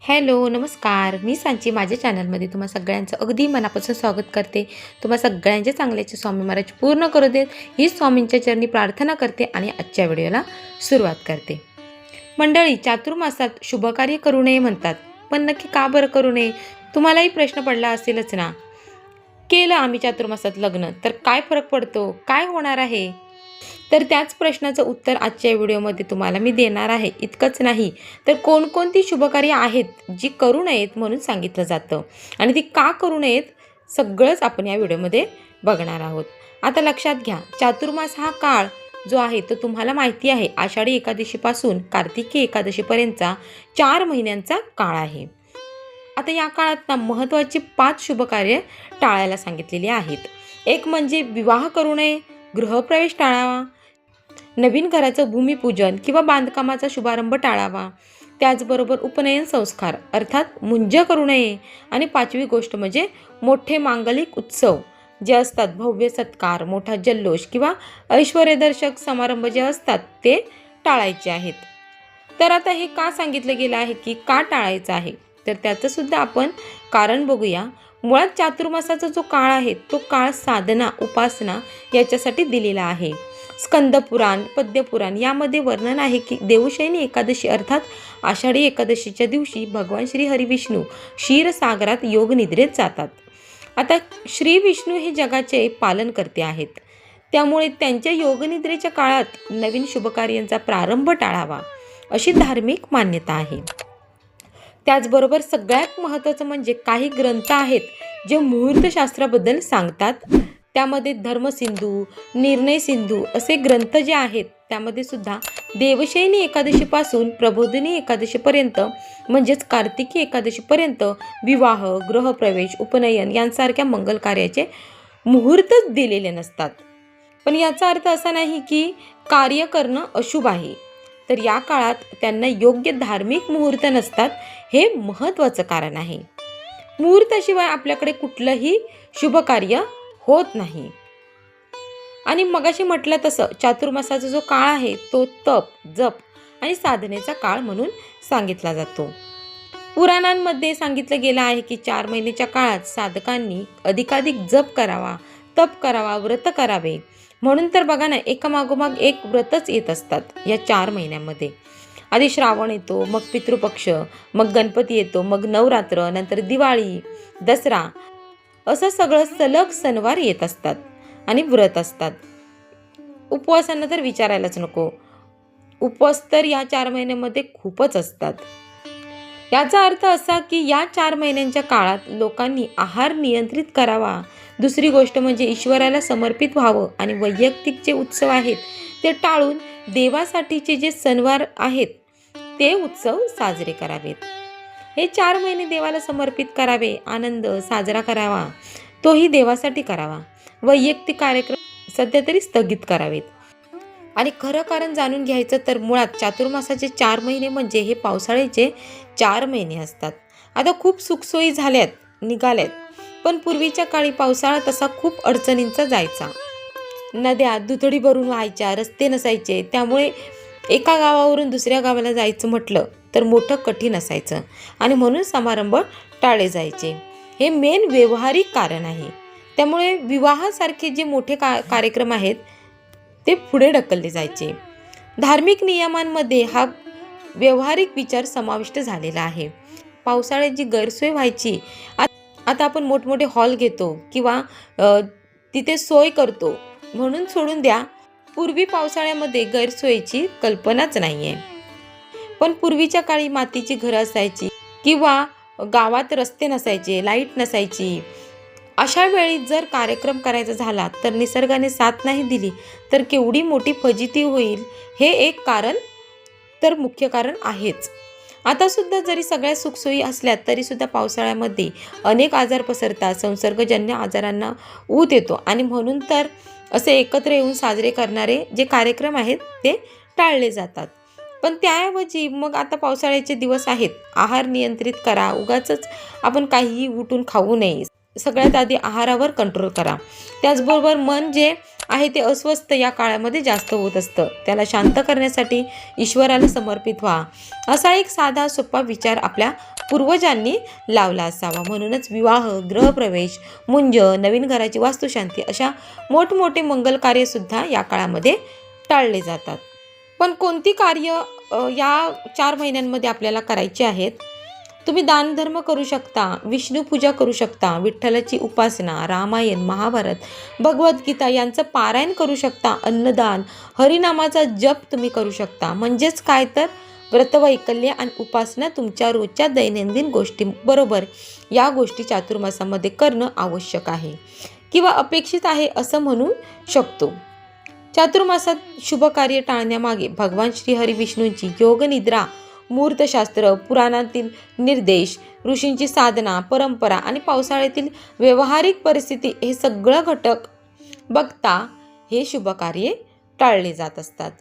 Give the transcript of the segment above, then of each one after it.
Hello, नमस्कार. मी सांची माझ्या चॅनलमध्ये तुम्हा सगळ्यांचं अगदी मनापासून स्वागत करते. तुम्हा सगळ्यांच्या चांगल्याचे स्वामी महाराज पूर्ण करू देत ही स्वामींच्या चरणी प्रार्थना करते आणि आजच्या व्हिडिओला सुरुवात करते. मंडळी, चातुर्मासात शुभकार्य करू नये म्हणतात, पण नक्की का बरं करू नये? तुम्हालाही प्रश्न पडला असेलच ना. केलं आम्ही चातुर्मासात लग्न तर काय फरक पडतो, काय होणार आहे? तर त्याच प्रश्नाचं उत्तर आजच्या व्हिडिओमध्ये तुम्हाला मी देणार आहे. इतकंच नाही तर कोणकोणती शुभकार्य आहेत जी करू नयेत म्हणून सांगितलं जातं आणि ती का करू नयेत सगळंच आपण या व्हिडिओमध्ये बघणार आहोत. आता लक्षात घ्या, चातुर्मास हा काळ जो आहे तो तुम्हाला माहिती आहे, आषाढी एकादशीपासून कार्तिकी एकादशीपर्यंतचा 4 महिन्यांचा काळ आहे. आता या काळात ना महत्त्वाची 5 शुभकार्य टाळायला सांगितलेली आहेत. एक म्हणजे विवाह करू नये, गृहप्रवेश टाळावा, नवीन घराचं भूमिपूजन किंवा बांधकामाचा शुभारंभ टाळावा, त्याचबरोबर उपनयन संस्कार अर्थात मुंज करू नये आणि 5वी गोष्ट म्हणजे मोठे मांगलिक उत्सव जे असतात, भव्य सत्कार, मोठा जल्लोष किंवा ऐश्वर्यदर्शक समारंभ जे असतात ते टाळायचे आहेत. तर आता हे का सांगितलं गेलं आहे की का टाळायचं आहे, तर त्याचं सुद्धा आपण कारण बघूया. मुळात चातुर्मासाचा जो काळ आहे तो काळ साधना, उपासना याच्यासाठी दिलेला आहे. स्कंदपुराण, पद्यपुराण यामध्ये वर्णन आहे की देवशयनी एकादशी अर्थात आषाढी एकादशीच्या दिवशी भगवान श्री हरिविष्णू क्षीरसागरात योगनिद्रेत जातात. आता श्री विष्णू हे जगाचे पालन करते आहेत, त्यामुळे त्यांच्या योगनिद्रेच्या काळात नवीन शुभकार्यांचा प्रारंभ टाळावा अशी धार्मिक मान्यता आहे. त्याचबरोबर सगळ्यात महत्त्वाचं म्हणजे काही ग्रंथ आहेत जे मुहूर्तशास्त्राबद्दल सांगतात. त्यामध्ये धर्मसिंधू, निर्णयसिंधू असे ग्रंथ जे आहेत त्यामध्ये सुद्धा देवशयनी एकादशीपासून प्रबोधिनी एकादशीपर्यंत म्हणजेच कार्तिकी एकादशीपर्यंत विवाह, गृहप्रवेश, उपनयन यांसारख्या मंगल कार्याचे मुहूर्तच दिलेले नसतात. पण याचा अर्थ असा नाही की कार्य करणं अशुभ आहे, तर या काळात त्यांना योग्य धार्मिक मुहूर्त नसतात, हे महत्त्वाचं कारण आहे. मुहूर्ताशिवाय आपल्याकडे कुठलंही शुभकार्य होत नाही. आणि मगाशी म्हटलं तसं चातुर्मासाचा जो काळ आहे तो तप, जप आणि साधनेचा काळ म्हणून सांगितला जातो. पुराणांमध्ये सांगितलं गेलं आहे की 4 महिन्याच्या काळात साधकांनी अधिकाधिक जप करावा, तप करावा, व्रत करावे. म्हणून तर बघा ना, एकामागोमाग एक व्रतच येत असतात या 4 महिन्यामध्ये. आधी श्रावण येतो, मग पितृपक्ष, मग गणपती येतो, मग नवरात्र, नंतर दिवाळी, दसरा असं सगळं सलग सणवार येत असतात आणि व्रत असतात. उपवासांना तर विचारायलाच नको, उपवास तर या 4 महिन्यामध्ये खूपच असतात. याचा अर्थ असा की या 4 महिन्यांच्या काळात लोकांनी आहार नियंत्रित करावा. दुसरी गोष्ट म्हणजे ईश्वराला समर्पित व्हावं आणि वैयक्तिक जे उत्सव आहेत ते टाळून देवासाठीचे जे सणवार आहेत ते उत्सव साजरे करावेत. हे 4 महिने देवाला समर्पित करावे, आनंद साजरा करावा, तोही देवासाठी करावा. वैयक्तिक कार्यक्रम सध्या तरी स्थगित करावेत. आणि खरं कारण जाणून घ्यायचं तर मुळात चातुर्मासाचे 4 महिने म्हणजे हे पावसाळ्याचे 4 महिने असतात. आता खूप सुखसोयी निघाल्यात, पण पूर्वीच्या काळी पावसाळा तसा खूप अडचणींचा जायचा. नद्या दुथडी भरून व्हायच्या, रस्ते नसायचे, त्यामुळे एका गावावरून दुसऱ्या गावाला जायचं म्हटलं तर मोठं कठीण असायचं आणि म्हणून समारंभ टाळले जायचे. हे मेन व्यावहारिक कारण आहे. त्यामुळे विवाहासारखे जे मोठे कार्यक्रम आहेत ते पुढे ढकलले जायचे. धार्मिक नियमांमध्ये हा व्यावहारिक विचार समाविष्ट झालेला आहे. पावसाळ्यात जी गैरसोय व्हायची, आता आपण मोठमोठे हॉल घेतो किंवा तिथे सोय करतो म्हणून सोडून द्या. पूर्वी पावसाळ्यामध्ये गैरसोयीची कल्पनाच नाही आहे. पण पूर्वीच्या काळी मातीची घरं असायची किंवा गावात रस्ते नसायचे, लाईट नसायची. अशा वेळी जर कार्यक्रम करायचा झाला तर निसर्गाने साथ नाही दिली तर केवढी मोठी फजिती होईल, हे एक कारण तर मुख्य कारण आहेच. आता सुद्धा जरी सगळ्या सुखसोयी असल्या तरीसुद्धा पावसाळ्यामध्ये अनेक आजार पसरतात, संसर्गजन्य आजारांना ऊत येतो आणि म्हणून तर असे एकत्र येऊन साजरे करणारे जे कार्यक्रम आहेत ते टाळले जातात. पण त्याऐवजी मग आता पावसाळ्याचे दिवस आहेत, आहार नियंत्रित करा. उगाचच आपण काहीही उठून खाऊ नये. सगळ्यात आधी आहारावर कंट्रोल करा. त्याचबरोबर मन जे आहे ते अस्वस्थ या काळामध्ये जास्त होत असतं. त्याला शांत करण्यासाठी ईश्वराला समर्पित व्हा, असा एक साधा सोपा विचार आपल्या पूर्वजांनी लावला असावा. म्हणूनच विवाह, गृहप्रवेश, मुंज, नवीन घराची वास्तुशांती अशा मोठमोठे मंगल कार्यसुद्धा या काळामध्ये टाळले जातात. पण कोणती कार्य या 4 महिन्यांमध्ये आपल्याला करायची आहेत? तुम्ही दानधर्म करू शकता, विष्णू पूजा करू शकता, विठ्ठलाची उपासना, रामायण, महाभारत, भगवद्गीता यांचं पारायण करू शकता, अन्नदान, हरिनामाचा जप तुम्ही करू शकता. म्हणजेच काय तर व्रतवैकल्य आणि उपासना तुमच्या रोजच्या दैनंदिन गोष्टींबरोबर या गोष्टी चातुर्मासामध्ये करणं आवश्यक आहे किंवा अपेक्षित आहे असं म्हणू शकतो. चातुर्मासात शुभकार्य टाळण्यामागे भगवान श्रीहरी विष्णूंची योगनिद्रा, मूर्तशास्त्र, पुराणातील निर्देश, ऋषींची साधना, परंपरा आणि पावसाळ्यातील व्यावहारिक परिस्थिती हे सगळं घटक बघता हे शुभकार्ये टाळले जात असतात.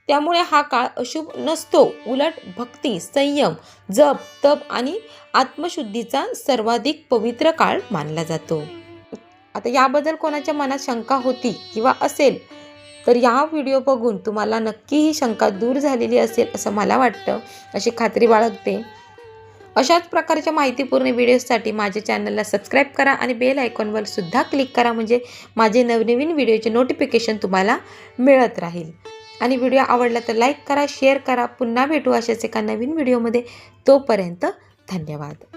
त्यामुळे हा काळ अशुभ नसतो, उलट भक्ती, संयम, जप, तप आणि आत्मशुद्धीचा सर्वाधिक पवित्र काळ मानला जातो. आता याबद्दल कोणाच्या मनात शंका होती किंवा असेल तर या व्हिडिओ बघून तुम्हाला नक्की ही शंका दूर झालेली असेल असं मला वाटतं, अशी खात्री बाळगते. अशाच प्रकारच्या माहितीपूर्ण व्हिडिओसाठी माझ्या चॅनलला सबस्क्राईब करा आणि बेल आयकॉनवर सुद्धा क्लिक करा, म्हणजे माझे नवनवीन व्हिडिओचे नोटिफिकेशन तुम्हाला मिळत राहील. आणि व्हिडिओ आवडला तर लाईक करा, शेअर करा. पुन्हा भेटू अशाच एका नवीन व्हिडिओमध्ये. तोपर्यंत धन्यवाद.